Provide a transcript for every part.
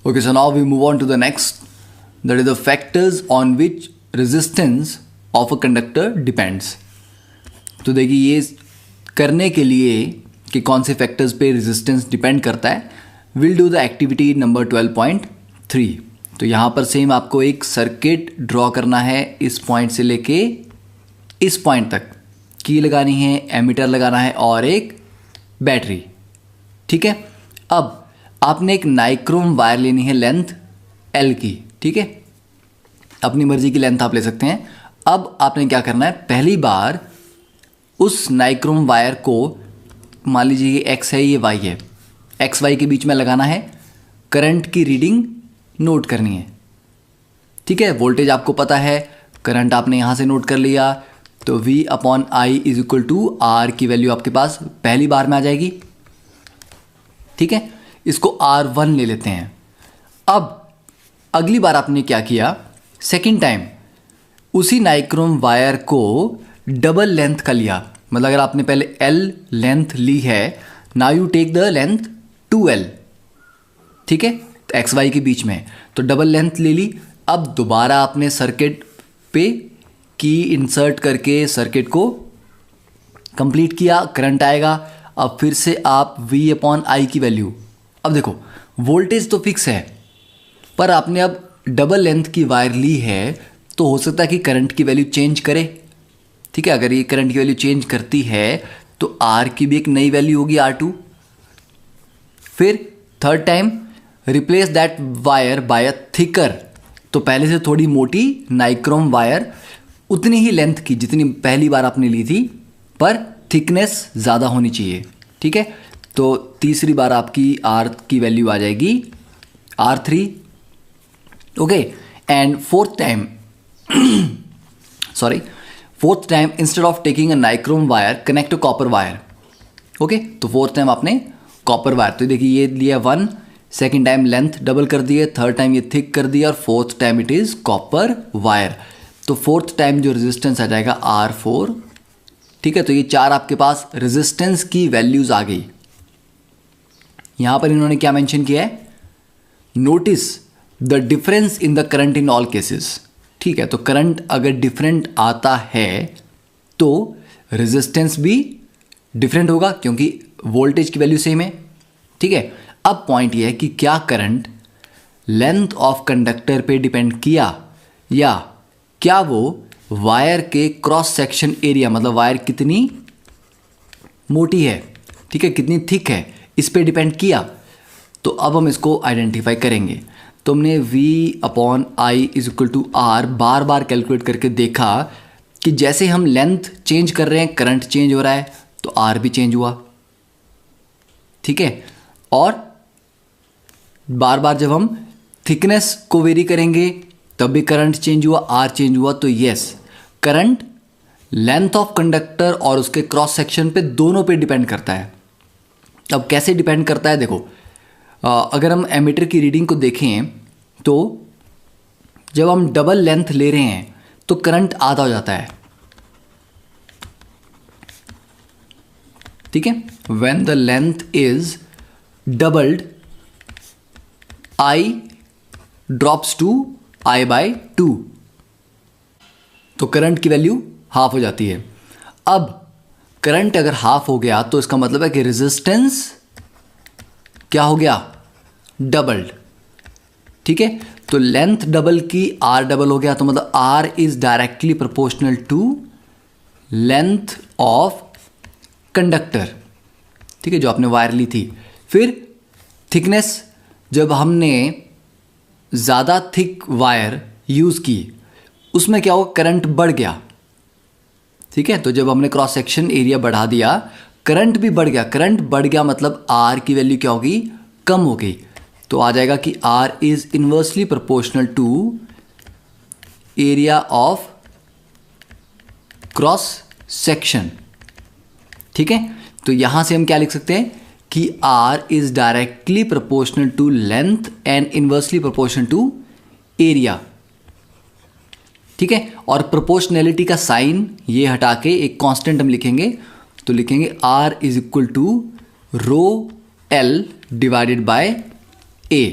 Okay, so now we move on to the next, that is the factors on which resistance of a conductor depends. तो देखिए ये करने के लिए कि कौन से फैक्टर्स पे रेजिस्टेंस डिपेंड करता है, will do the activity number 12.3. तो यहाँ पर सेम आपको एक सर्किट ड्रॉ करना है इस पॉइंट से लेके इस पॉइंट तक, की लगानी है, एमीटर लगाना है और एक बैटरी. ठीक है, अब आपने एक नाइक्रोम वायर लेनी है लेंथ L की. ठीक है, अपनी मर्जी की लेंथ आप ले सकते हैं. अब आपने क्या करना है, पहली बार उस नाइक्रोम वायर को, मान लीजिए ये X है ये Y है, X Y के बीच में लगाना है, करंट की रीडिंग नोट करनी है. ठीक है, वोल्टेज आपको पता है, करंट आपने यहाँ से नोट कर लिया, तो V/I is equal to R की वैल्यू आपके पास पहली बार में आ जाएगी. ठीक है, इसको R1 ले लेते हैं. अब अगली बार आपने क्या किया, सेकेंड टाइम उसी नाइक्रोम वायर को डबल लेंथ का लिया. मतलब अगर आपने पहले L लेंथ ली है, now you take the length 2L. ठीक है, तो एक्स वाई के बीच में, तो डबल लेंथ ले ली. अब दोबारा आपने सर्किट पे की इंसर्ट करके सर्किट को कंप्लीट किया, करंट आएगा. अब फिर से आप V/I की वैल्यू, अब देखो वोल्टेज तो फिक्स है, पर आपने अब डबल लेंथ की वायर ली है, तो हो सकता है कि करंट की वैल्यू चेंज करे. ठीक है, अगर ये करंट की वैल्यू चेंज करती है तो R की भी एक नई वैल्यू होगी R2. फिर third time replace that wire by a thicker. तो पहले से थोड़ी मोटी नाइक्रोम वायर, उतनी ही लेंथ की जितनी पहली बार आपने ली थी, पर थिकनेस ज़्यादा होनी चाहिए. ठीक है, तो तीसरी बार आपकी R की वैल्यू आ जाएगी R3. Okay, and fourth time fourth time instead of taking a nichrome wire connect a copper wire. Okay, तो फोर्थ टाइम आपने कॉपर वायर, तो देखिए ये लिया 1, सेकेंड टाइम लेंथ डबल कर दिए, थर्ड टाइम ये थिक कर दिया, और fourth time it is copper wire. तो फोर्थ टाइम जो रेजिस्टेंस आ जाएगा R4. ठीक है, तो ये चार आपके पास रेजिस्टेंस की वैल्यूज आ गई. यहां पर इन्होंने क्या मेंशन किया है, notice the difference in the current in all cases. ठीक है, तो करंट अगर डिफरेंट आता है तो रेजिस्टेंस भी डिफरेंट होगा, क्योंकि वोल्टेज की वैल्यू सेम है. ठीक है, अब पॉइंट ये है कि क्या करंट लेंथ ऑफ कंडक्टर पे डिपेंड किया, या क्या वो वायर के क्रॉस सेक्शन एरिया, मतलब वायर कितनी मोटी है, ठीक है, कितनी थिक है, इस पे डिपेंड किया. तो अब हम इसको आइडेंटिफाई करेंगे. तो हमने V/I is equal to R बार बार कैलकुलेट करके देखा कि जैसे हम लेंथ चेंज कर रहे हैं, करंट चेंज हो रहा है, तो R भी चेंज हुआ. ठीक है, और बार बार जब हम थिकनेस को वेरी करेंगे तब भी करंट चेंज हुआ, R चेंज हुआ. तो yes, current length of conductor और उसके क्रॉस सेक्शन पे दोनों पे डिपेंड करता है. अब कैसे डिपेंड करता है, देखो अगर हम एमीटर की रीडिंग को देखें तो जब हम डबल लेंथ ले रहे हैं तो करंट आधा हो जाता है. ठीक है, when the length is doubled I drops to I/2, तो करंट की वैल्यू हाफ हो जाती है. अब करंट अगर हाफ हो गया तो इसका मतलब है कि रेजिस्टेंस क्या हो गया, डबल्ड. ठीक है, तो लेंथ डबल की R डबल हो गया, तो मतलब R is directly proportional to length of conductor. ठीक है, जो आपने वायर ली थी. फिर थिकनेस, जब हमने ज़्यादा थिक वायर यूज़ की उसमें क्या होगा, करंट बढ़ गया. ठीक है, तो जब हमने क्रॉस सेक्शन एरिया बढ़ा दिया, करंट भी बढ़ गया. करंट बढ़ गया मतलब R की वैल्यू क्या होगी, कम हो गई. तो आ जाएगा कि R is inversely proportional to area of cross section. ठीक है, तो यहां से हम क्या लिख सकते हैं कि R is directly proportional to length and inversely proportional to area. ठीक है, और प्रोपोर्शनैलिटी का साइन ये हटा के एक कांस्टेंट हम लिखेंगे, तो लिखेंगे R is equal to rho L divided by A.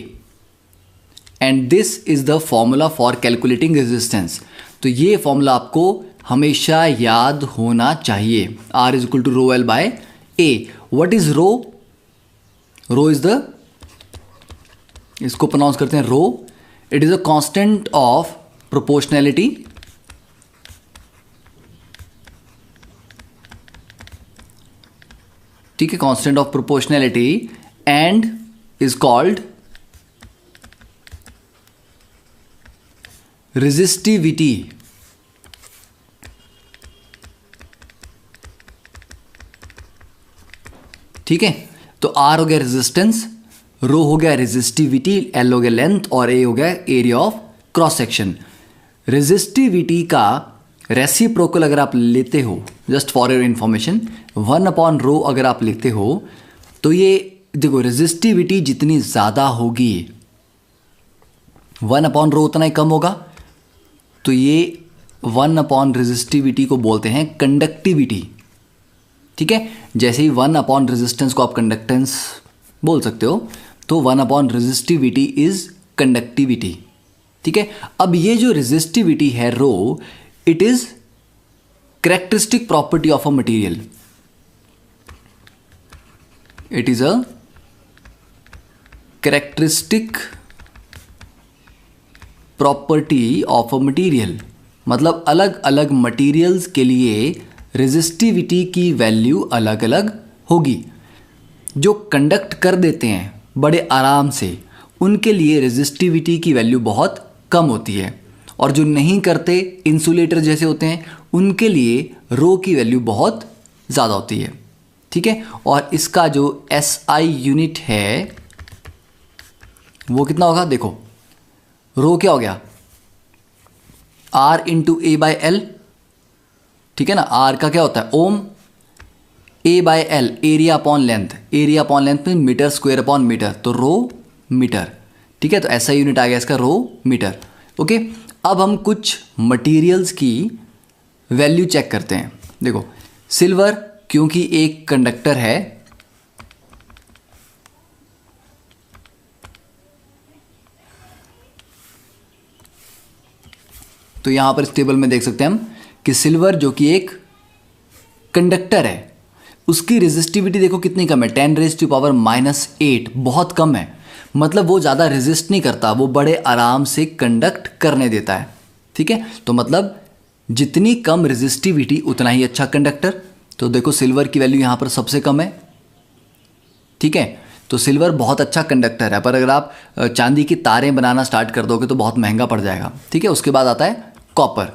And this is the formula for calculating resistance. तो ये फॉर्मूला आपको हमेशा याद होना चाहिए। R is equal to rho l by a. What is rho? Rho is the, इसको pronounce करते हैं rho. It is a constant of proportionality, ठीक है, constant of proportionality and is called resistivity. ठीक है, तो R हो गया रेजिस्टेंस, रो हो गया रेजिस्टिविटी, L हो गया लेंथ और A हो गया area of cross section. Resistivity का रेसिप्रोकल अगर आप लेते हो, जस्ट फॉर योर इंफॉर्मेशन, 1/रो अगर आप लेते हो तो ये देखो रेजिस्टिविटी जितनी ज़्यादा होगी 1/रो उतना ही कम होगा। तो ये 1/ रेजिस्टिविटी को बोलते हैं कंडक्टिविटी। ठीक है, जैसे ही 1/ रेजिस्टेंस को आप कंडक्टेंस बोल सकते हो, तो 1/ रेजिस्टिविटी इज कंडक्टिविटी। ठीक है, अब ये जो रेजिस्टिविटी है rho, it is characteristic property of a material. It is a characteristic property of a material, मतलब अलग अलग मटेरियल्स के लिए रेजिस्टिविटी की वैल्यू अलग अलग होगी। जो कंडक्ट कर देते हैं बड़े आराम से, उनके लिए रेजिस्टिविटी की वैल्यू बहुत कम होती है, और जो नहीं करते, इंसुलेटर जैसे होते हैं, उनके लिए रो की वैल्यू बहुत ज़्यादा होती है। ठीक है, और इसका जो SI यूनिट है वो कितना होगा? देखो रो क्या हो गया? R into A by L. ठीक है ना, R का क्या होता है? ओम। A by L area upon length, area upon length में मीटर स्क्वायर अपॉन मीटर, तो रो मीटर। ठीक है, तो ऐसा यूनिट आ गया इसका रो मीटर। ओके, अब हम कुछ मटेरियल्स की वैल्यू चेक करते हैं। देखो सिल्वर, क्योंकि एक कंडक्टर है, तो यहां पर इस टेबल में देख सकते हैं हम कि सिल्वर जो कि एक कंडक्टर है, उसकी रेजिस्टिविटी देखो कितनी कम है, 10⁻⁻8, बहुत कम है। मतलब वो ज़्यादा रेजिस्ट नहीं करता, वो बड़े आराम से कंडक्ट करने देता है। ठीक है, तो मतलब जितनी कम रेजिस्टिविटी उतना ही अच्छा कंडक्टर। तो देखो सिल्वर की वैल्यू यहाँ पर सबसे कम है। ठीक है, तो सिल्वर बहुत अच्छा कंडक्टर है, पर अगर आप चांदी की तारें बनाना स्टार्ट कर दोगे तो बहुत महंगा पड़ जाएगा। ठीक है, उसके बाद आता है कॉपर।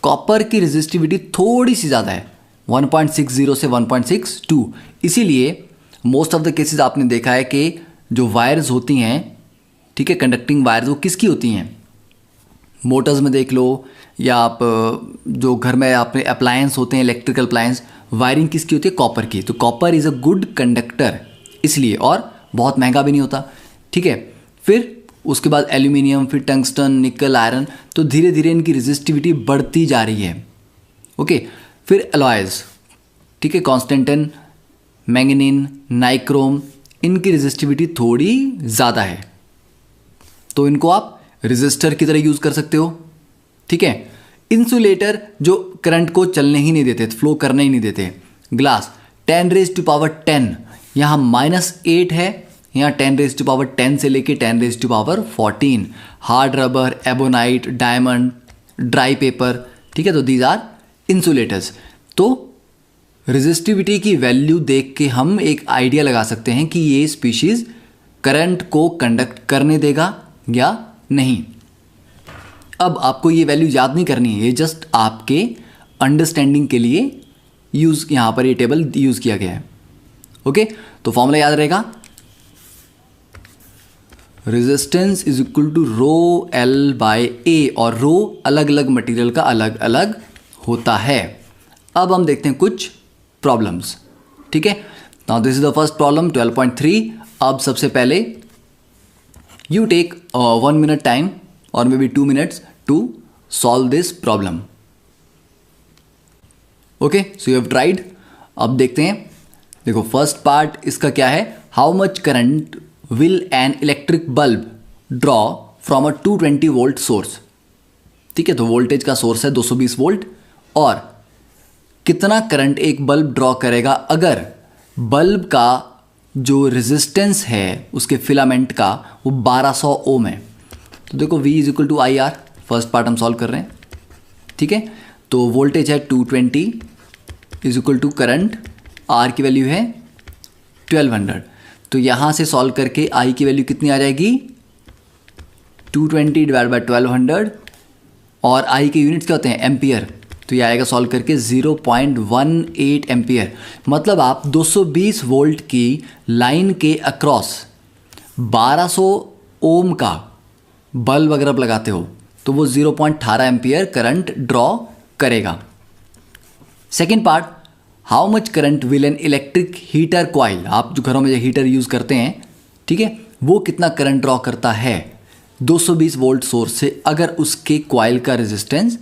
कॉपर की रेजिस्टिविटी थोड़ी सी ज़्यादा है, 1.60 से 1.62। इसीलिए मोस्ट ऑफ द केसेस आपने देखा है कि जो वायर्स होती हैं, ठीक है, कंडक्टिंग वायर्स, वो किसकी होती हैं? मोटर्स में देख लो, या आप जो घर में आपने अप्लायंस होते हैं, इलेक्ट्रिकल अप्लायंस, वायरिंग किसकी होती है? कॉपर की। तो copper is a good conductor इसलिए, और बहुत महंगा भी नहीं होता। ठीक है, फिर उसके बाद एल्यूमिनियम, फिर टंगस्टन, निकल, आयरन, तो धीरे धीरे इनकी रेजिस्टिविटी बढ़ती जा रही है। ओके, फिर अलॉयज, ठीक है, कॉन्स्टेंटिन, मैंगनीन, नाइक्रोम, इनकी रेजिस्टिविटी थोड़ी ज़्यादा है, तो इनको आप रेजिस्टर की तरह यूज़ कर सकते हो। ठीक है, इंसुलेटर जो करंट को चलने ही नहीं देते, फ्लो करने ही नहीं देते। ग्लास 10⁻10, यहाँ -8 है, यहाँ 10⁻10 से लेके 10⁻14। Hard rubber, ebonite, diamond, dry paper, ठीक है, तो दीज आर इंसुलेटर्स। तो रेजिस्टिविटी की वैल्यू देख के हम एक आइडिया लगा सकते हैं कि ये स्पीशीज करंट को कंडक्ट करने देगा या नहीं। अब आपको ये वैल्यू याद नहीं करनी है, ये जस्ट आपके अंडरस्टैंडिंग के लिए यूज़, यहाँ पर ये टेबल यूज़ किया गया है। ओके, तो फॉर्मूला याद रहेगा, resistance is equal to rho l by a, और रो अलग अलग मटेरियल का अलग अलग होता है। अब हम देखते हैं कुछ प्रॉब्लम्स। ठीक है, now this is the first problem 12.3। अब सबसे पहले यू टेक 1 minute टाइम और may be 2 minutes to solve this problem. Okay, so you have tried. अब देखते हैं, देखो फर्स्ट पार्ट इसका क्या है, how much current will an electric bulb draw from a 220 volt source. ठीक है, तो वोल्टेज का सोर्स है 220 वोल्ट, और कितना करंट एक बल्ब ड्रॉ करेगा अगर बल्ब का जो रेजिस्टेंस है उसके फिलामेंट का वो 1200 ओम है। तो देखो V is equal to I R, first part हम सॉल्व कर रहे हैं। ठीक है, तो वोल्टेज है 220 is equal to current, R की वैल्यू है 1200। तो यहाँ से सॉल्व करके I की वैल्यू कितनी आ जाएगी, 220 डिवाइड बाई 1200, और I के यूनिट्स क्या होते हैं, एम्पियर। तो ये आएगा सॉल्व करके 0.18 एम्पियर। मतलब आप 220 वोल्ट की लाइन के अक्रॉस 1200 ओम का बल्ब अगर आप लगाते हो तो वो 0.18 एम्पियर करंट ड्रॉ करेगा। Second part, how much current will an electric heater coil, आप जो घरों में जो हीटर यूज़ करते हैं, ठीक है, वो कितना करंट ड्रॉ करता है 220 वोल्ट सोर्स से अगर उसके कॉइल का रेजिस्टेंस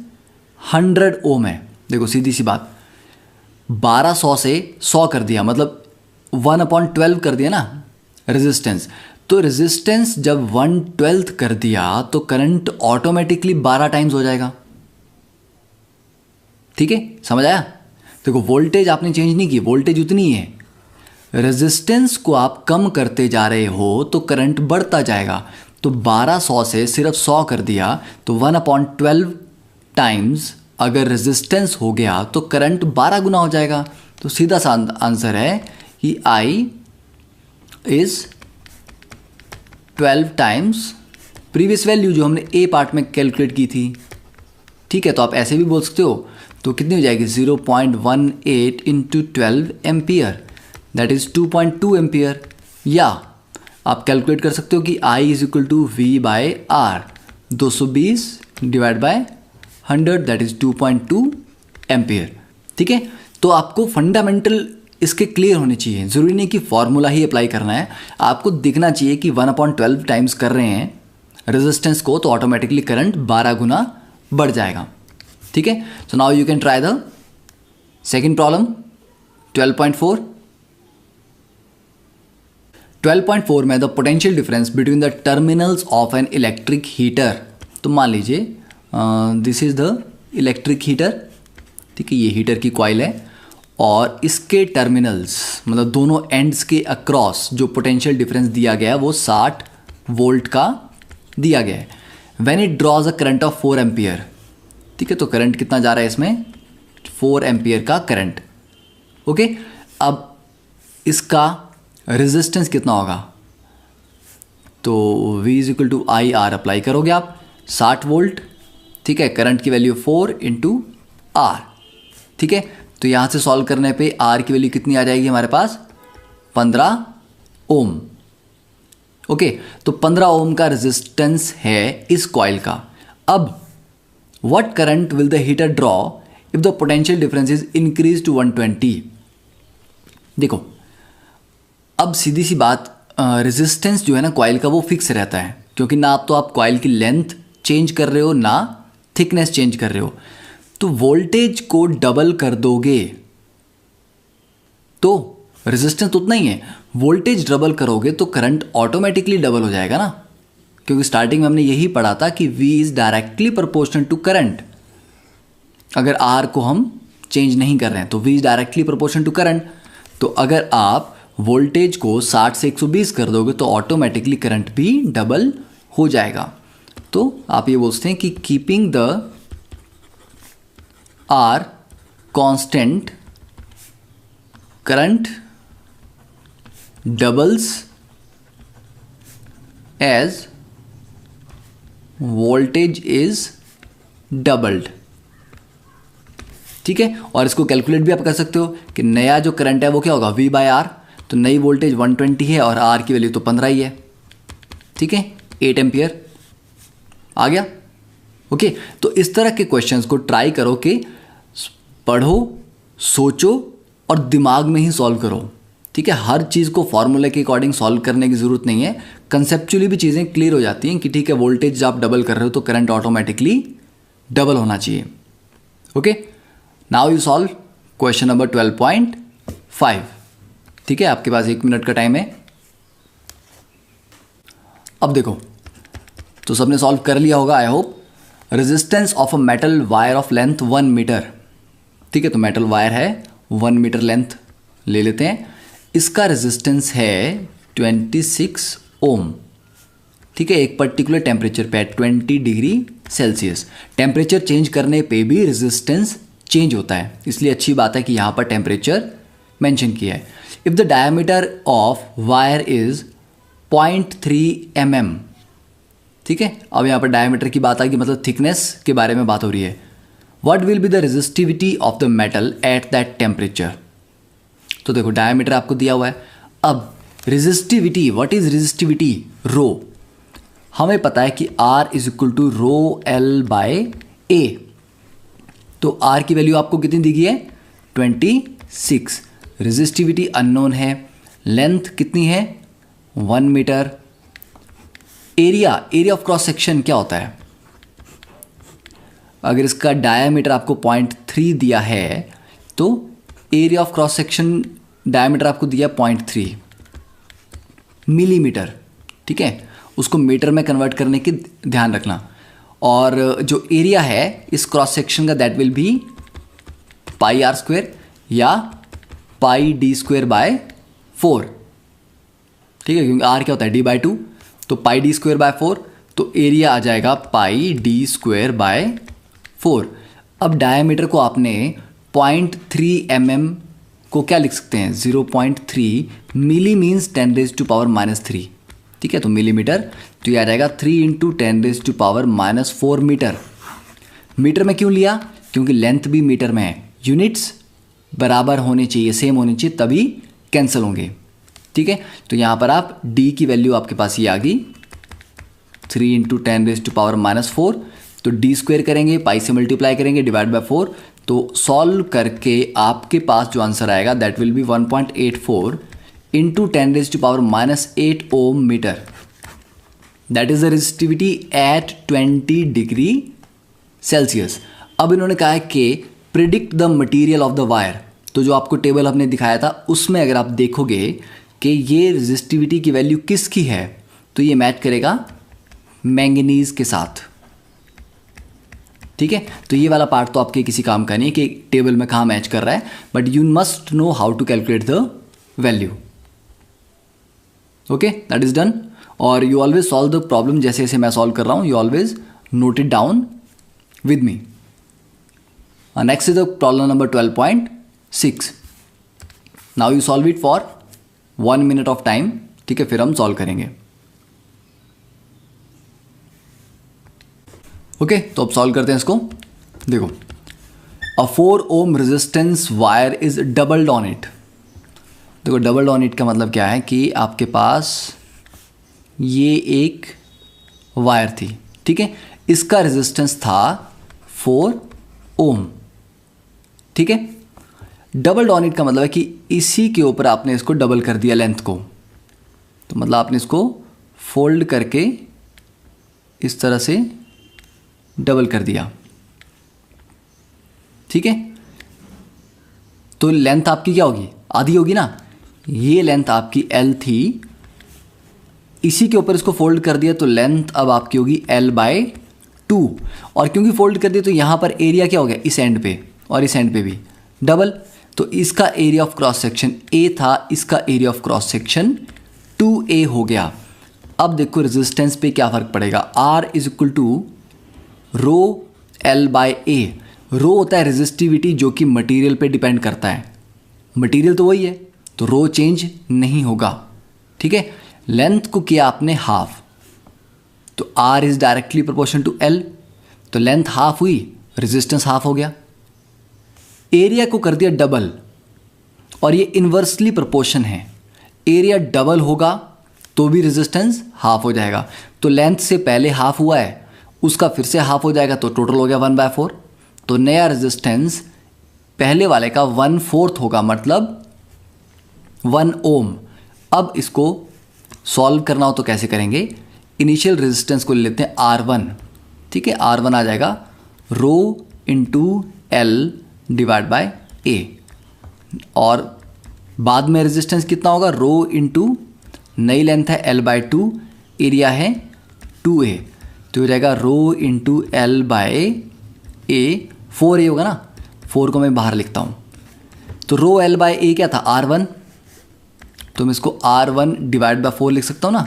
100 ओम है। देखो सीधी सी बात, 1200 से 100 कर दिया, मतलब 1/12 कर दिया ना रेजिस्टेंस। तो रेजिस्टेंस जब 1/12 कर दिया तो करंट ऑटोमेटिकली 12 टाइम्स हो जाएगा। ठीक है, समझ आया। देखो वोल्टेज आपने चेंज नहीं की, वोल्टेज उतनी ही है, रेजिस्टेंस को आप कम करते जा रहे हो तो करंट बढ़ता जाएगा। तो 1200 से सिर्फ 100 कर दिया तो 1/12 टाइम्स अगर रेजिस्टेंस हो गया तो करंट 12 गुना हो जाएगा। तो सीधा सा आंसर है कि I is 12 times previous value जो हमने ए पार्ट में कैलकुलेट की थी। ठीक है, तो आप ऐसे भी बोल सकते हो, तो कितनी हो जाएगी 0.18 into 12 ampere, that is 2.2 ampere. या आप कैलकुलेट कर सकते हो कि I is equal to V by R, 220 divide by 100 that is 2.2 ampere. ठीक है, तो आपको फंडामेंटल इसके क्लियर होने चाहिए, ज़रूरी नहीं कि फॉर्मूला ही अप्लाई करना है, आपको दिखना चाहिए कि 1/12 टाइम्स कर रहे हैं रेजिस्टेंस को तो ऑटोमेटिकली करंट 12 गुना बढ़ जाएगा। ठीक है, so now you can try the second problem 12.4। 12.4 में the potential difference between the terminals of an electric heater. तो मान लीजिए this is the electric heater, ठीक है, ये हीटर की कॉइल है और इसके टर्मिनल्स मतलब दोनों एंड्स के अक्रॉस जो पोटेंशियल डिफरेंस दिया गया है वो 60 वोल्ट का दिया गया है। When it draws a current of 4 ampere, ठीक है, तो करंट कितना जा रहा है इसमें 4 एम्पियर का करंट। ओके, अब इसका रेजिस्टेंस कितना होगा, तो V is equal to I R apply करोगे आप 60 वोल्ट। ठीक है, करंट की वैल्यू 4 इंटू आर। ठीक है, तो यहाँ से सॉल्व करने पे R की वैल्यू कितनी आ जाएगी हमारे पास 15 ओम। ओके, तो 15 ओम का रेजिस्टेंस है इस कॉइल का। अब what current will the heater draw if the potential difference is increase to 120। देखो अब सीधी सी बात, रेजिस्टेंस जो है ना कॉइल का वो फिक्स रहता है, क्योंकि ना तो आप कॉइल की लेंथ चेंज कर रहे हो ना थिकनेस चेंज कर रहे हो। तो वोल्टेज को डबल कर दोगे तो रेजिस्टेंस तो उतना ही है, वोल्टेज डबल करोगे तो करंट ऑटोमेटिकली डबल हो जाएगा ना, क्योंकि स्टार्टिंग में हमने यही पढ़ा था कि V is directly proportional to current. अगर R को हम चेंज नहीं कर रहे हैं तो V is directly proportional to current. तो अगर आप वोल्टेज को 60 से 120 कर दोगे तो ऑटोमेटिकली करंट भी डबल हो जाएगा। तो आप ये बोलते हैं कि keeping the R constant current doubles as voltage is doubled. ठीक है, और इसको कैलकुलेट भी आप कर सकते हो कि नया जो करंट है वो क्या होगा V बाय आर। तो नई वोल्टेज 120 है और R की वैल्यू तो 15 ही है। ठीक है, 8 एम्पियर आ गया। ओके, तो इस तरह के क्वेश्चंस को ट्राई करो कि पढ़ो, सोचो और दिमाग में ही सॉल्व करो। ठीक है, हर चीज़ को फॉर्मूले के अकॉर्डिंग सॉल्व करने की ज़रूरत नहीं है, कंसेप्चुअली भी चीज़ें क्लियर हो जाती हैं कि ठीक है वोल्टेज आप डबल कर रहे हो तो करंट ऑटोमेटिकली डबल होना चाहिए। Okay, now you solve question number 12.5। ठीक है, आपके पास 1 मिनट का टाइम है। अब देखो तो सबने सॉल्व कर लिया होगा I hope. Resistance of a metal wire of length 1 metre, ठीक है, तो मेटल वायर है 1 मीटर लेंथ ले लेते हैं, इसका रेजिस्टेंस है 26 ओम, ठीक है, एक पर्टिकुलर टेम्परेचर पे 20 डिग्री सेल्सियस। टेम्परेचर चेंज करने पे भी रेजिस्टेंस चेंज होता है, इसलिए अच्छी बात है कि यहाँ पर टेम्परेचर मेंशन किया है। If the diameter of wire is 0.3 mm, ठीक है, अब यहाँ पर डायमीटर की बात आ गई, मतलब थिकनेस के बारे में बात हो रही है। What will be the resistivity of the metal at that temperature. तो देखो डायमीटर आपको दिया हुआ है, अब resistivity, what is resistivity, rho, हमें पता है कि R is equal to rho L by A, तो R की वैल्यू आपको कितनी दी गई है 26, रेजिस्टिविटी अननोन है, लेंथ कितनी है 1 metre, area of cross section क्या होता है, अगर इसका डायमीटर आपको 0.3 दिया है तो area of cross section diameter आपको दिया 0.3 मिलीमीटर, ठीक है, उसको मीटर में कन्वर्ट करने की ध्यान रखना। और जो एरिया है इस क्रॉस सेक्शन का that will be pi R square या पाई डी स्क्वायर बाय 4, ठीक है, क्योंकि आर क्या होता है d/2, तो पाई डी स्क्वायर बाय 4, तो एरिया आ जाएगा पाई डी स्क्वायर बाय 4। अब डायमीटर को आपने 0.3 mm को क्या लिख सकते हैं 0.3 मिली मीन्स 10⁻⁻3, ठीक है, तो मिलीमीटर, तो ये आ जाएगा 3 × 10⁻⁻4 मीटर। मीटर में क्यों लिया, क्योंकि लेंथ भी मीटर में है, यूनिट्स बराबर होनी चाहिए, सेम होनी चाहिए, तभी कैंसिल होंगे, ठीक है। तो यहाँ पर आप d की वैल्यू आपके पास ये आ गई 3 × 10⁻⁻4, तो d स्क्वायर करेंगे, पाई से मल्टीप्लाई करेंगे, डिवाइड बाय 4, तो सॉल्व करके आपके पास जो आंसर आएगा that will be 1.84 × 10⁻8 ohm metre, that is the resistivity at 20 degree Celsius. अब इन्होंने कहा है कि predict the material of the wire, तो जो आपको टेबल हमने दिखाया था उसमें अगर आप देखोगे कि ये रेजिस्टिविटी की वैल्यू किसकी है, तो ये मैच करेगा मैंगनीज के साथ, ठीक है। तो ये वाला पार्ट तो आपके किसी काम का नहीं है कि टेबल में कहाँ मैच कर रहा है, but you must know how to calculate the value, okay, that is done. और you always solve the problem जैसे जैसे मैं सॉल्व कर रहा हूँ, you always note it down with me. Next is the problem number 12.6। Now you solve it for 1 minute of time, ठीक है, फिर हम सॉल्व करेंगे, ओके। तो अब सॉल्व करते हैं इसको। देखो, अ 4 ohm resistance wire is doubled on it. देखो डबल्ड ऑन इट का मतलब क्या है कि आपके पास ये एक वायर थी, ठीक है, इसका रेजिस्टेंस था 4 ओम, ठीक है। डबल्ड ऑन इट का मतलब है कि इसी के ऊपर आपने इसको डबल कर दिया लेंथ को, तो मतलब आपने इसको फोल्ड करके इस तरह से डबल कर दिया, ठीक है। तो लेंथ आपकी क्या होगी, आधी होगी ना, ये लेंथ आपकी L थी, इसी के ऊपर इसको फोल्ड कर दिया तो लेंथ अब आपकी होगी L/2, और क्योंकि फोल्ड कर दिया तो यहाँ पर एरिया क्या हो गया इस एंड पे और इस एंड पे भी डबल, तो इसका area of cross section A था, इसका area of cross section 2A हो गया। अब देखो रेजिस्टेंस पे क्या फ़र्क पड़ेगा, R is equal to rho L/A। Rho होता है रेजिस्टिविटी जो कि मटेरियल पे डिपेंड करता है, मटेरियल तो वही है, तो रो चेंज नहीं होगा, ठीक है। लेंथ को किया आपने हाफ, तो R is directly proportion to L, तो लेंथ हाफ हुई, रेजिस्टेंस हाफ हो गया। एरिया को कर दिया डबल, और ये इन्वर्सली प्रोपोर्शन है, एरिया डबल होगा तो भी रेजिस्टेंस हाफ हो जाएगा, तो लेंथ से पहले हाफ हुआ है उसका फिर से हाफ हो जाएगा, तो टोटल हो गया 1/4, तो नया रेजिस्टेंस पहले वाले का 1/4 होगा, मतलब 1 ओम। अब इसको सॉल्व करना हो तो कैसे करेंगे, इनिशियल रेजिस्टेंस को ले लेते हैं R1, ठीक है, R1 आ जाएगा रो into L divide by A, और बाद में रेजिस्टेंस कितना होगा, रो इंटू नई लेंथ है L/2, एरिया है 2A, तो हो जाएगा रो into L by A, 4a होगा ना, 4 को मैं बाहर लिखता हूँ। तो रो एल बाय ए क्या था, R1, तो मैं इसको R1 डिवाइड बाय 4 लिख सकता हूँ ना।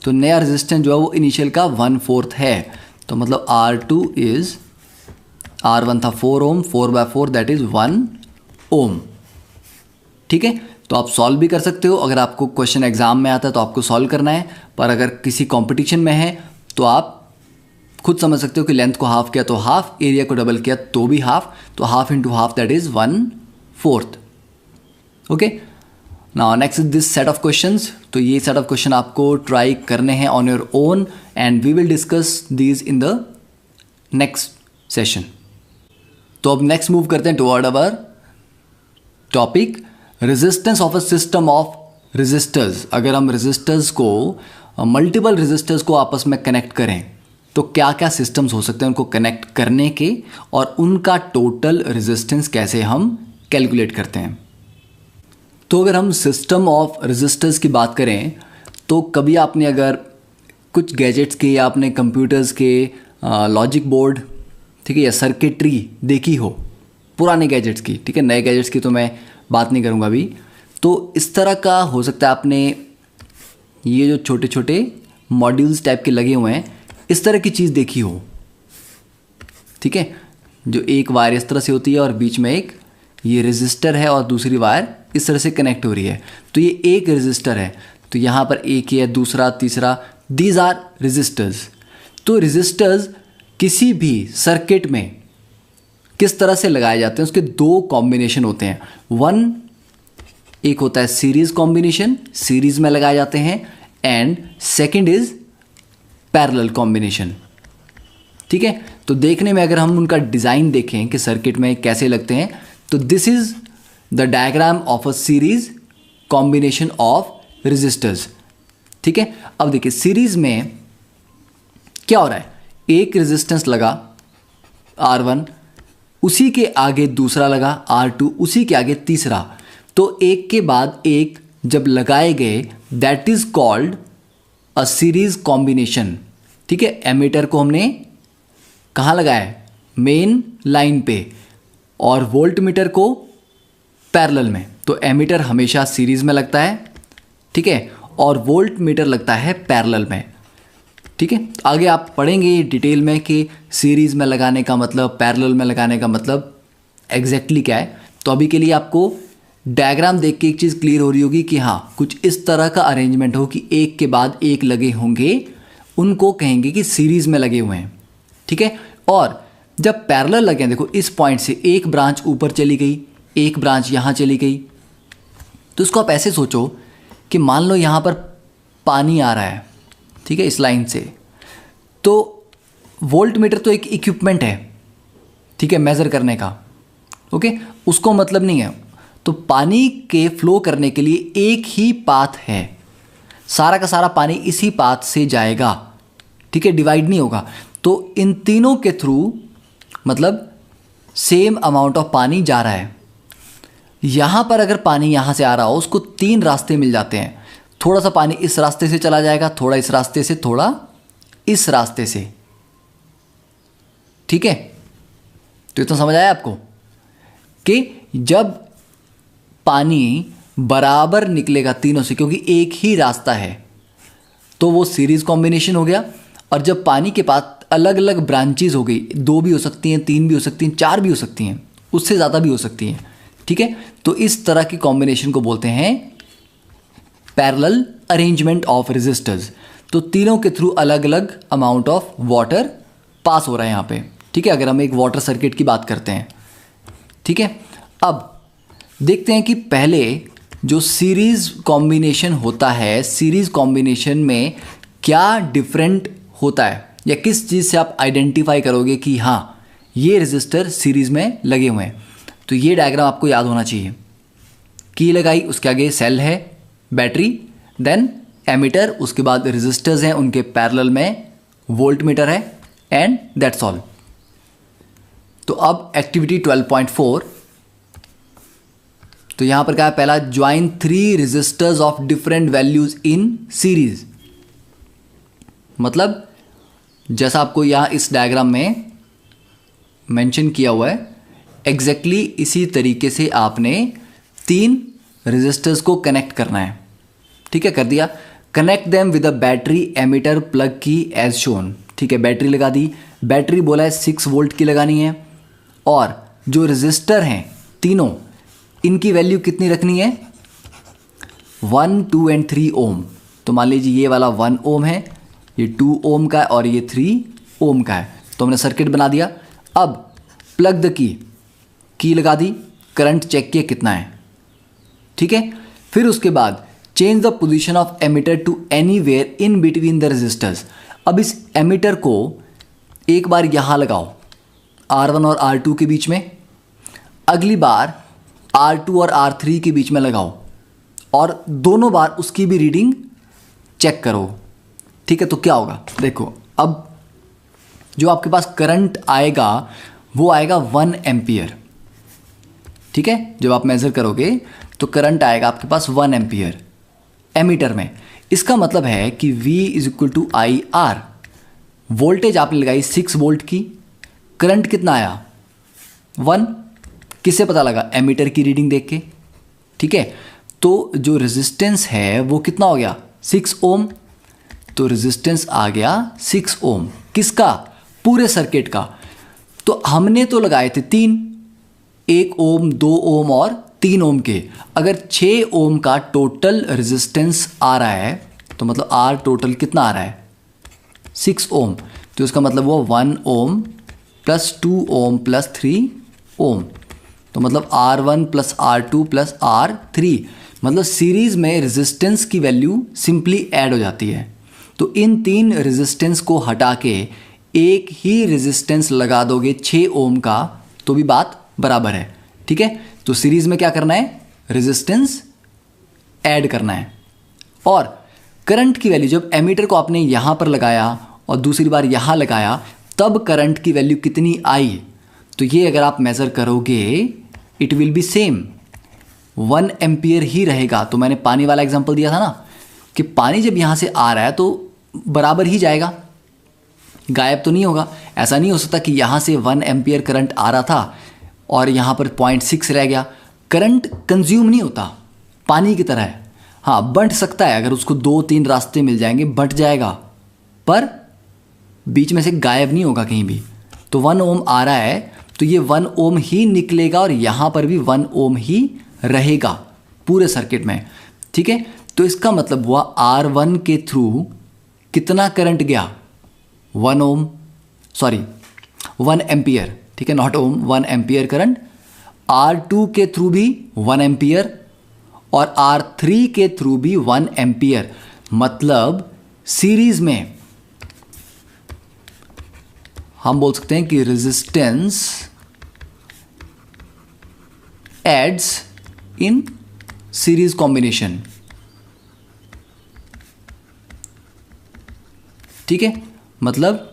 तो नया रेजिस्टेंस जो है वो इनिशियल का 1/4 है, तो मतलब R2 इज, R1 था 4 ओम, 4/4 दैट इज 1 ओम। ठीक है, तो आप सॉल्व भी कर सकते हो, अगर आपको क्वेश्चन एग्जाम में आता है तो आपको सॉल्व करना है, पर अगर किसी कंपटीशन में है तो आप खुद समझ सकते हो कि लेंथ को हाफ किया तो हाफ, एरिया को डबल किया तो भी हाफ, तो half into half that is 1/4। Okay, now next is this set of questions. तो ये सेट ऑफ क्वेश्चन आपको ट्राई करने हैं on your own and we will discuss these in the next session. तो अब नेक्स्ट मूव करते हैं toward our topic, resistance of a system of resistors. अगर हम रेजिस्टर्स को, मल्टीपल रेजिस्टर्स को आपस में कनेक्ट करें तो क्या क्या सिस्टम्स हो सकते हैं उनको कनेक्ट करने के, और उनका टोटल रेजिस्टेंस कैसे हम कैलकुलेट करते हैं। तो अगर हम सिस्टम ऑफ रेजिस्टर्स की बात करें तो कभी आपने अगर कुछ गैजेट्स के या अपने कंप्यूटर्स के लॉजिक बोर्ड, ठीक है, या सर्किटरी देखी हो पुराने गैजेट्स की, ठीक है, नए गैजेट्स की तो मैं बात नहीं करूँगा अभी। तो इस तरह का हो सकता है आपने ये जो छोटे छोटे मॉड्यूल्स टाइप के लगे हुए हैं, इस तरह की चीज़ देखी हो, ठीक है, जो एक वायर इस तरह से होती है और बीच में एक ये रेजिस्टर है और दूसरी वायर इस तरह से कनेक्ट हो रही है। तो ये एक रेजिस्टर है, तो यहाँ पर एक है, दूसरा, तीसरा, दीज आर रेजिस्टर्स। तो रेजिस्टर्स किसी भी सर्किट में किस तरह से लगाए जाते हैं, उसके दो कॉम्बिनेशन होते हैं। वन, एक होता है सीरीज कॉम्बिनेशन, सीरीज में लगाए जाते हैं, and second is parallel combination. ठीक है, तो देखने में अगर हम उनका डिज़ाइन देखें कि सर्किट में कैसे लगते हैं, तो this is the diagram of a series combination of resistors. ठीक है, अब देखिए सीरीज में क्या हो रहा है, एक रेजिस्टेंस लगा R1, उसी के आगे दूसरा लगा R2, उसी के आगे तीसरा, तो एक के बाद एक जब लगाए गए that is called a series combination. ठीक है, एमीटर को हमने कहाँ लगाया है, मेन लाइन पे, और वोल्ट मीटर को पैरेलल में। तो एमीटर हमेशा सीरीज में लगता है, ठीक है, और वोल्ट मीटर लगता है पैरेलल में। ठीक है, आगे आप पढ़ेंगे डिटेल में कि सीरीज में लगाने का मतलब, पैरेलल में लगाने का मतलब एग्जैक्टली क्या है। तो अभी के लिए आपको डायग्राम देख के एक चीज़ क्लियर हो रही होगी कि हाँ, कुछ इस तरह का अरेंजमेंट हो कि एक के बाद एक लगे होंगे, उनको कहेंगे कि सीरीज में लगे हुए हैं। ठीक है, और जब पैरेलल लगे, देखो इस पॉइंट से एक ब्रांच ऊपर चली गई, एक ब्रांच यहाँ चली गई, तो इसको आप ऐसे सोचो कि मान लो यहाँ पर पानी आ रहा है, ठीक है, इस लाइन से, तो वोल्ट मीटर तो एक इक्विपमेंट है, ठीक है, मेज़र करने का, ओके, उसको मतलब नहीं है। तो पानी के फ्लो करने के लिए एक ही पाथ है, सारा का सारा पानी इसी पाथ से जाएगा, ठीक है, डिवाइड नहीं होगा। तो इन तीनों के थ्रू मतलब सेम अमाउंट ऑफ पानी जा रहा है। यहाँ पर अगर पानी यहाँ से आ रहा हो, उसको तीन रास्ते मिल जाते हैं, थोड़ा सा पानी इस रास्ते से चला जाएगा, थोड़ा इस रास्ते से, थोड़ा इस रास्ते से। ठीक है, तो इतना समझ आया आपको कि जब पानी बराबर निकलेगा तीनों से, क्योंकि एक ही रास्ता है, तो वो सीरीज कॉम्बिनेशन हो गया। और जब पानी के पास अलग अलग ब्रांचेज हो गई, 2 भी हो सकती हैं, 3 भी हो सकती हैं, 4 भी हो सकती हैं, उससे ज़्यादा भी हो सकती हैं, ठीक है, तो इस तरह की कॉम्बिनेशन को बोलते हैं पैरेलल अरेंजमेंट ऑफ रेजिस्टर्स। तो तीनों के थ्रू अलग अलग अमाउंट ऑफ वाटर पास हो रहा है यहाँ पे। ठीक है, अगर हम एक वाटर सर्किट की बात करते हैं। ठीक है, अब देखते हैं कि पहले जो सीरीज कॉम्बिनेशन होता है, सीरीज कॉम्बिनेशन में क्या डिफरेंट होता है, या किस चीज़ से आप आइडेंटिफाई करोगे कि हाँ ये रेजिस्टर सीरीज में लगे हुए हैं। तो ये डायग्राम आपको याद होना चाहिए। की लगाई, उसके आगे सेल है, बैटरी, देन एमीटर, उसके बाद रेजिस्टर्स हैं, उनके पैरेलल में वोल्ट मीटर है, एंड दैट्स ऑल। तो अब एक्टिविटी 12.4, तो यहां पर क्या है, पहला, join 3 resistors of different values in series. मतलब जैसा आपको यहाँ इस डायग्राम में मेंशन किया हुआ है, एग्जैक्टली इसी तरीके से आपने 3 रेजिस्टर्स को कनेक्ट करना है। ठीक है, कर दिया। Connect them with a battery ammeter plug key as shown. ठीक है, बैटरी लगा दी। बैटरी बोला है 6 वोल्ट की लगानी है, और जो रेजिस्टर हैं तीनों, इनकी वैल्यू कितनी रखनी है? 1, 2 एंड 3 ओम। तो मान लीजिए ये वाला 1 ओम है, ये 2 ओम का है और ये 3 ओम का है। तो हमने सर्किट बना दिया। अब प्लग द की लगा दी, करंट चेक किया कितना है। ठीक है, फिर उसके बाद change the position of ammeter to anywhere in between the resistors. अब इस एमीटर को एक बार यहाँ लगाओ R1 और R2 के बीच में, अगली बार R2 और R3 के बीच में लगाओ, और दोनों बार उसकी भी रीडिंग चेक करो। ठीक है, तो क्या होगा देखो, अब जो आपके पास करंट आएगा वो आएगा 1 एम्पियर। ठीक है, जब आप मेज़र करोगे तो करंट आएगा आपके पास 1 एम्पियर एमीटर में। इसका मतलब है कि V = IR। वोल्टेज आपने लगाई 6 वोल्ट की, करंट कितना आया? 1। किससे पता लगा? एमीटर की रीडिंग देख के। ठीक है, तो जो रेजिस्टेंस है वो कितना हो गया? 6 ओम। तो रेजिस्टेंस आ गया 6 ओम। किसका? पूरे सर्किट का। तो हमने तो लगाए थे 3, 1 ओम, 2 ओम और 3 ओम के। अगर 6 ओम का टोटल रेजिस्टेंस आ रहा है तो मतलब आर टोटल कितना आ रहा है? 6 ओम। तो इसका मतलब वो 1 ओम प्लस 2 ओम प्लस 3 ओम। तो मतलब R1 plus R2 plus R3, मतलब सीरीज में रेजिस्टेंस की वैल्यू सिंपली ऐड हो जाती है। तो इन 3 रेजिस्टेंस को हटा के एक ही रेजिस्टेंस लगा दोगे 6 ओम का, तो भी बात बराबर है। ठीक है, तो सीरीज में क्या करना है? रेजिस्टेंस ऐड करना है। और करंट की वैल्यू जब एमीटर को आपने यहां पर लगाया और दूसरी बार यहां लगाया, तब करंट की वैल्यू कितनी आई? तो ये अगर आप मेजर करोगे it will be same, 1 ampere ही रहेगा। तो मैंने पानी वाला एग्जांपल दिया था ना, कि पानी जब यहां से आ रहा है तो बराबर ही जाएगा, गायब तो नहीं होगा। ऐसा नहीं हो सकता कि यहाँ से 1 एम्पियर करंट आ रहा था और यहाँ पर 0.6 रह गया। करंट कंज्यूम नहीं होता, पानी की तरह है। हाँ, बंट सकता है, अगर उसको 2-3 रास्ते मिल जाएंगे बंट जाएगा, पर बीच में से गायब नहीं होगा कहीं भी। तो 1 ओम आ रहा है तो ये 1 ओम ही निकलेगा और यहाँ पर भी 1 ओम ही रहेगा पूरे सर्किट में। ठीक है, तो इसका मतलब हुआ R1 के थ्रू कितना करंट गया? 1 ओम, सॉरी 1 एम्पियर। ठीक है, not Om, 1 ampere current. R2 के थ्रू भी 1 एम्पियर और R3 के थ्रू भी 1 एम्पियर। मतलब सीरीज में हम बोल सकते हैं कि resistance adds in series combination. ठीक है, मतलब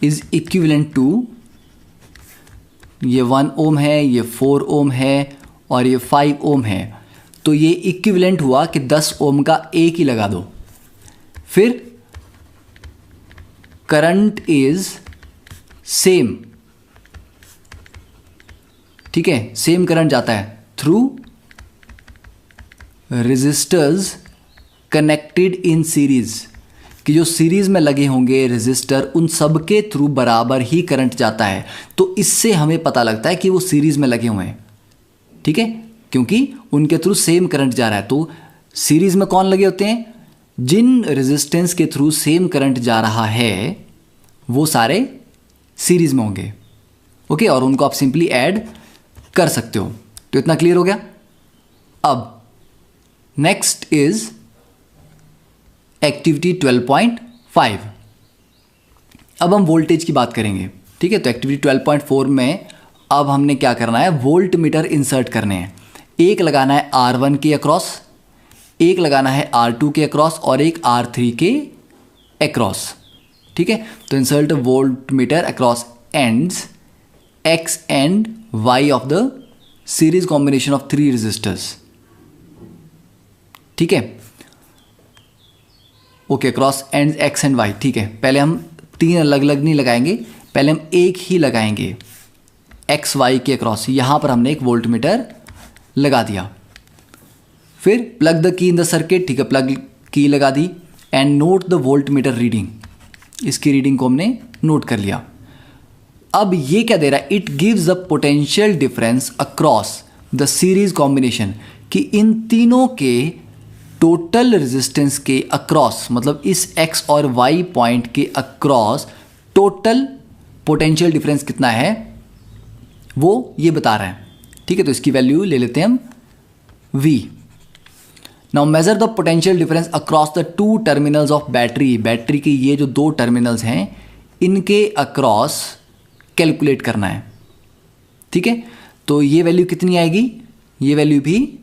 इज इक्विवेलेंट टू, ये 1 ओम है, ये 4 ओम है और ये 5 ओम है। तो ये इक्विवेलेंट हुआ कि 10 ओम का एक ही लगा दो। फिर करंट इज सेम। ठीक है, सेम करंट जाता है through resistors connected in series, कि जो सीरीज में लगे होंगे रेजिस्टर, उन सब के थ्रू बराबर ही करंट जाता है। तो इससे हमें पता लगता है कि वो सीरीज में लगे हुए हैं। ठीक है, क्योंकि उनके थ्रू सेम करंट जा रहा है। तो सीरीज में कौन लगे होते हैं? जिन रेजिस्टेंस के थ्रू सेम करंट जा रहा है वो सारे सीरीज में होंगे। ओके, और उनको आप सिंपली ऐड कर सकते हो। तो इतना क्लियर हो गया। अब नेक्स्ट इज एक्टिविटी 12.5। अब हम वोल्टेज की बात करेंगे। ठीक है, तो एक्टिविटी 12.4 में अब हमने क्या करना है? वोल्ट मीटर इंसर्ट करने हैं। एक लगाना है R1 के अक्रॉस, एक लगाना है R2 के अक्रॉस और एक R3 के अक्रॉस। ठीक है, तो insert volt meter across ends X and Y of the series combination of 3 resistors. ठीक है, okay, cross end X and Y, ठीक है। पहले हम तीन अलग अलग नहीं लगाएंगे, पहले हम एक ही लगाएंगे एक्स वाई के अक्रॉस। यहाँ पर हमने एक वोल्ट मीटर लगा दिया। फिर plug the key in the circuit, ठीक है, प्लग की लगा दी and note the voltmeter reading. इसकी रीडिंग को हमने नोट कर लिया। अब ये क्या दे रहा है, it gives the potential difference across the series combination, कि इन तीनों के टोटल रेजिस्टेंस के अक्रॉस, मतलब इस एक्स और वाई पॉइंट के अक्रॉस टोटल पोटेंशियल डिफरेंस कितना है वो ये बता रहा है, ठीक है। तो इसकी वैल्यू ले लेते हैं हम V। Now measure the potential difference across the two terminals of battery. Battery के ये जो दो टर्मिनल्स हैं इनके अक्रॉस कैलकुलेट करना है, ठीक है। तो ये वैल्यू कितनी आएगी, ये वैल्यू भी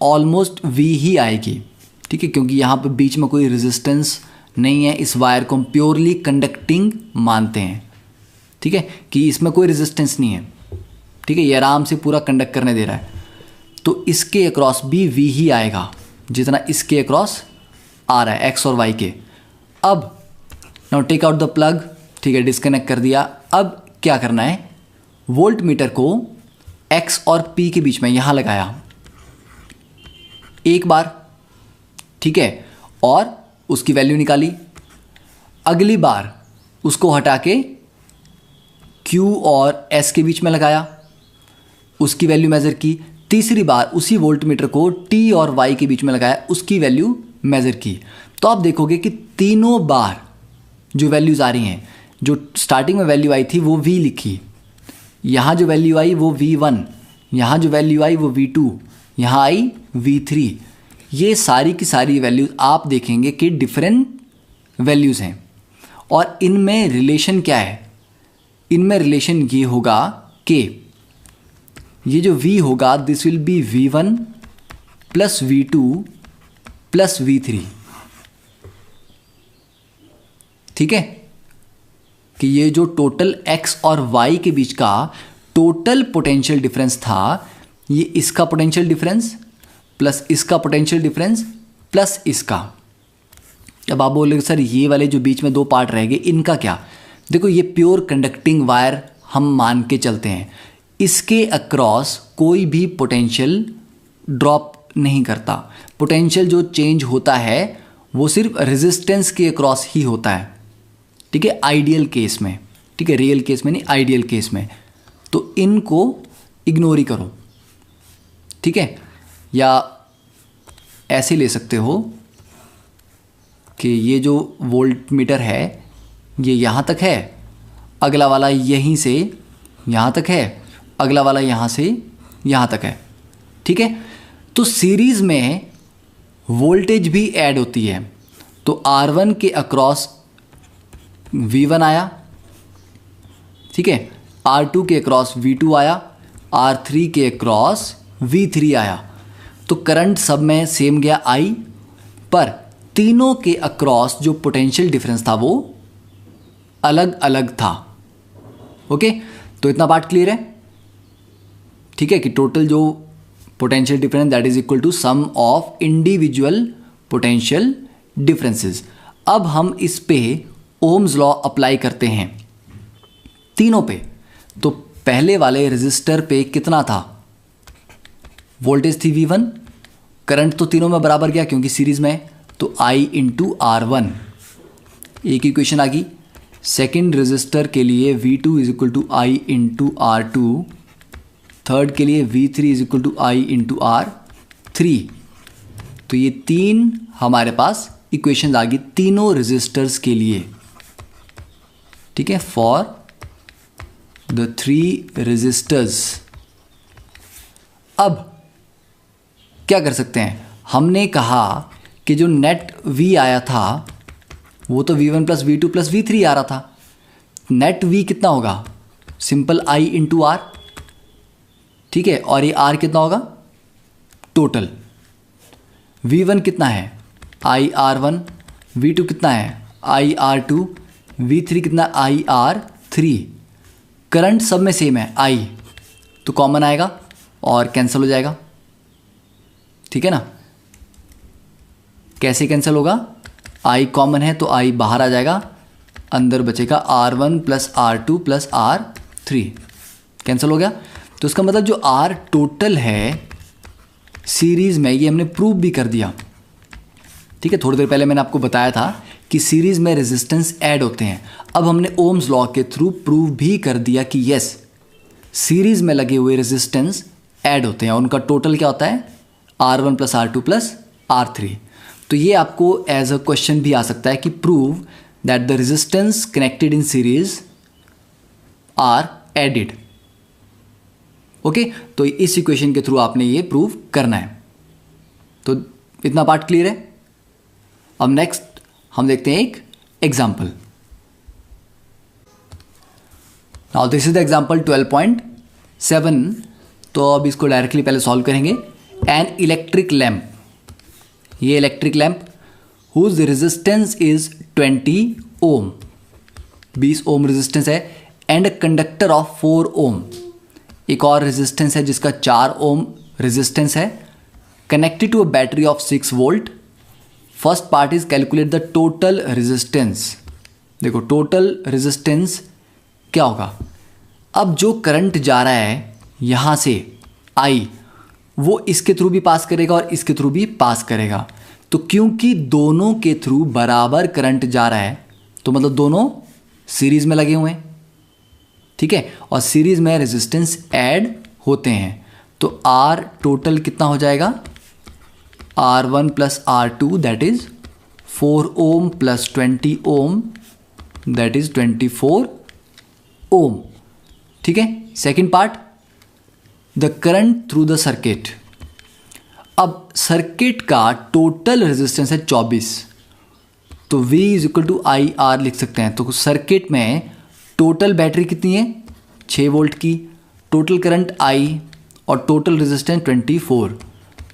ऑलमोस्ट V ही आएगी, ठीक है, क्योंकि यहाँ पर बीच में कोई रेजिस्टेंस नहीं है। इस वायर को हम प्योरली कंडक्टिंग मानते हैं, ठीक है, कि इसमें कोई रेजिस्टेंस नहीं है, ठीक है, ये आराम से पूरा कंडक्ट करने दे रहा है। तो इसके अक्रॉस भी V ही आएगा जितना इसके अक्रॉस आ रहा है एक्स और वाई के। अब now take out the plug, ठीक है, डिस्कनेक्ट कर दिया। अब क्या करना है, वोल्ट मीटर को X और P के बीच में यहाँ लगाया एक बार, ठीक है, और उसकी वैल्यू निकाली। अगली बार उसको हटा के Q और S के बीच में लगाया, उसकी वैल्यू मेज़र की। तीसरी बार उसी वोल्ट मीटर को T और Y के बीच में लगाया, उसकी वैल्यू मेज़र की। तो आप देखोगे कि तीनों बार जो वैल्यूज़ आ रही हैं, जो स्टार्टिंग में वैल्यू आई थी वो V लिखी, यहाँ जो वैल्यू आई वो V1, यहाँ जो वैल्यू आई वो V2, यहाँ आई V3। ये सारी की सारी वैल्यूज़ आप देखेंगे कि डिफरेंट वैल्यूज़ हैं। और इनमें रिलेशन क्या है, इनमें रिलेशन ये होगा कि ये जो V होगा this will be V1 plus V2 plus V3, ठीक है, कि ये जो टोटल X और Y के बीच का टोटल पोटेंशियल डिफरेंस था, ये इसका पोटेंशियल डिफरेंस प्लस इसका पोटेंशियल डिफरेंस प्लस इसका। अब आप बोलोगे सर ये वाले जो बीच में दो पार्ट रह गए इनका क्या, देखो ये प्योर कंडक्टिंग वायर हम मान के चलते हैं, इसके अक्रॉस कोई भी पोटेंशियल ड्रॉप नहीं करता। पोटेंशियल जो चेंज होता है वो सिर्फ रेजिस्टेंस के अक्रॉस ही होता है, ठीक है, आइडियल केस में, ठीक है, रियल केस में नहीं, आइडियल केस में। तो इनको इग्नोर ही करो, ठीक है, या ऐसे ले सकते हो कि ये जो वोल्ट मीटर है ये यहाँ तक है, अगला वाला यहीं से यहाँ तक है, अगला वाला यहाँ से यहाँ तक है, ठीक है। तो सीरीज़ में वोल्टेज भी ऐड होती है। तो R1 के अक्रॉस V1 आया, ठीक है, R2 के अक्रॉस V2 आया, R3 के अक्रॉस V3 आया। तो करंट सब में सेम गया I, पर तीनों के अक्रॉस जो पोटेंशियल डिफरेंस था वो अलग अलग था। ओके, तो इतना पार्ट क्लियर है, ठीक है, कि टोटल जो potential difference that is equal to sum of individual potential differences. अब हम इस पे ओम्स लॉ अप्लाई करते हैं तीनों पे। तो पहले वाले रेजिस्टर पे कितना था, वोल्टेज थी V1, करंट तो तीनों में बराबर गया क्योंकि सीरीज में, तो I इंटू R1, एक इक्वेशन आ गई। सेकेंड रेजिस्टर के लिए V2 is equal to I into R2, third के लिए V3 is equal to I into R3। तो ये तीन हमारे पास इक्वेशन आ गई तीनों रेजिस्टर्स के लिए, ठीक है, फॉर द थ्री रेजिस्टर्स। अब क्या कर सकते हैं, हमने कहा कि जो नेट V आया था वो तो V1 plus V2 plus V3 आ रहा था। नेट V कितना होगा, सिंपल I इंटू R, ठीक है, और ये R कितना होगा टोटल। V1 कितना है I R1, V2 कितना है I R2, V3 कितना I R3। करंट सब में सेम है I, तो कॉमन आएगा और कैंसिल हो जाएगा, ठीक है ना। कैसे कैंसिल होगा, आई कॉमन है तो आई बाहर आ जाएगा, अंदर बचेगा R1 plus R2 plus R3, cancel हो गया। तो इसका मतलब जो R टोटल है सीरीज़ में, ये हमने प्रूव भी कर दिया, ठीक है। थोड़ी देर पहले मैंने आपको बताया था कि सीरीज़ में रेजिस्टेंस ऐड होते हैं। अब हमने ओम्स लॉ के थ्रू प्रूव भी कर दिया कि यस, सीरीज़ में लगे हुए रेजिस्टेंस ऐड होते हैं, उनका टोटल क्या होता है R1 plus R2 plus R3। तो ये आपको एज अ क्वेश्चन भी आ सकता है कि prove that the resistance connected in series are added. Okay, तो इस इक्वेशन के थ्रू आपने ये प्रूव करना है। तो इतना पार्ट क्लियर है। अब नेक्स्ट हम देखते हैं एक example. Now this is the example 12.7। तो अब इसको डायरेक्टली पहले सॉल्व करेंगे। एन इलेक्ट्रिक लैम्प, ये electric lamp whose resistance is 20 ohm, 20 ohm resistance है, एंड कंडक्टर ऑफ 4 ओम, एक और रेजिस्टेंस है जिसका 4 ओम रेजिस्टेंस है, connected to a battery of 6 volt. First part is calculate the total resistance. देखो total resistance क्या होगा। अब जो करंट जा रहा है यहाँ से आई, वो इसके थ्रू भी पास करेगा और इसके थ्रू भी पास करेगा। तो क्योंकि दोनों के थ्रू बराबर करंट जा रहा है तो मतलब दोनों सीरीज में लगे हुए हैं, ठीक है, और सीरीज में रेजिस्टेंस ऐड होते हैं। तो आर टोटल कितना हो जाएगा, R1 plus R2 that is 4 ohm plus 20 ohm that is 24 ohm, ठीक है। Second part, the current through the circuit. अब सर्किट का टोटल रेजिस्टेंस है 24, तो V is equal to I R लिख सकते हैं। तो सर्किट में टोटल बैटरी कितनी है 6 वोल्ट की, टोटल करंट I और टोटल रेजिस्टेंस 24,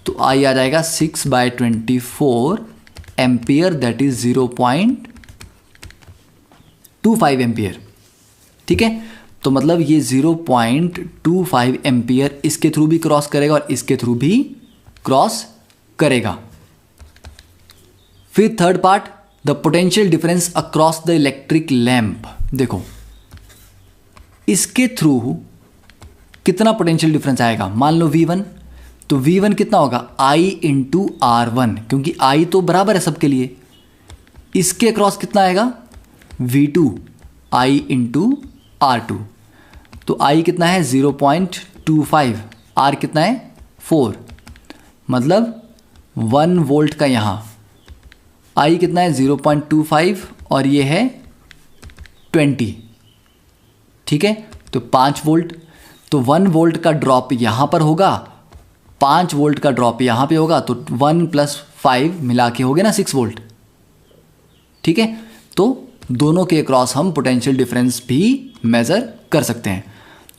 तो I आ जाएगा 6/24 एम्पियर दैट इज 0.25 एम्पियर, ठीक है। तो मतलब ये 0.25 एम्पियर इसके थ्रू भी क्रॉस करेगा और इसके थ्रू भी क्रॉस करेगा। फिर third part, the potential difference across the electric lamp. देखो इसके थ्रू कितना पोटेंशियल डिफरेंस आएगा, मान लो V1, तो V1 कितना होगा I इंटू R1, क्योंकि I तो बराबर है सबके लिए। इसके क्रॉस कितना आएगा V2 I इंटू R2, तो I कितना है 0.25, R कितना है 4, मतलब 1 वोल्ट का यहाँ I कितना है 0.25 और ये है 20, ठीक है। तो 5 वोल्ट, तो 1 वोल्ट का ड्रॉप यहाँ पर होगा, 5 वोल्ट का ड्रॉप यहाँ पे होगा, तो 1 + 5 मिला के हो गया ना 6 वोल्ट, ठीक है। तो दोनों के क्रॉस हम पोटेंशियल डिफरेंस भी मेज़र कर सकते हैं।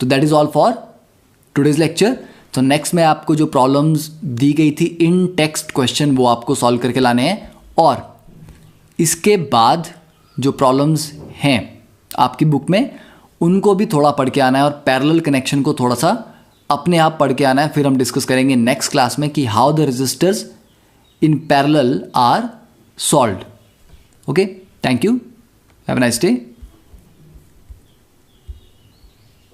तो that is all for today's lecture. तो नेक्स्ट में आपको जो प्रॉब्लम्स दी गई थी इन टेक्स्ट क्वेश्चन वो आपको सॉल्व करके लाने हैं, और इसके बाद जो प्रॉब्लम्स हैं आपकी बुक में उनको भी थोड़ा पढ़ के आना है, और पैरेलल कनेक्शन को थोड़ा सा अपने आप पढ़ के आना है। फिर हम डिस्कस करेंगे नेक्स्ट क्लास में कि how the resistors in parallel are solved. Okay, thank you, have a nice day.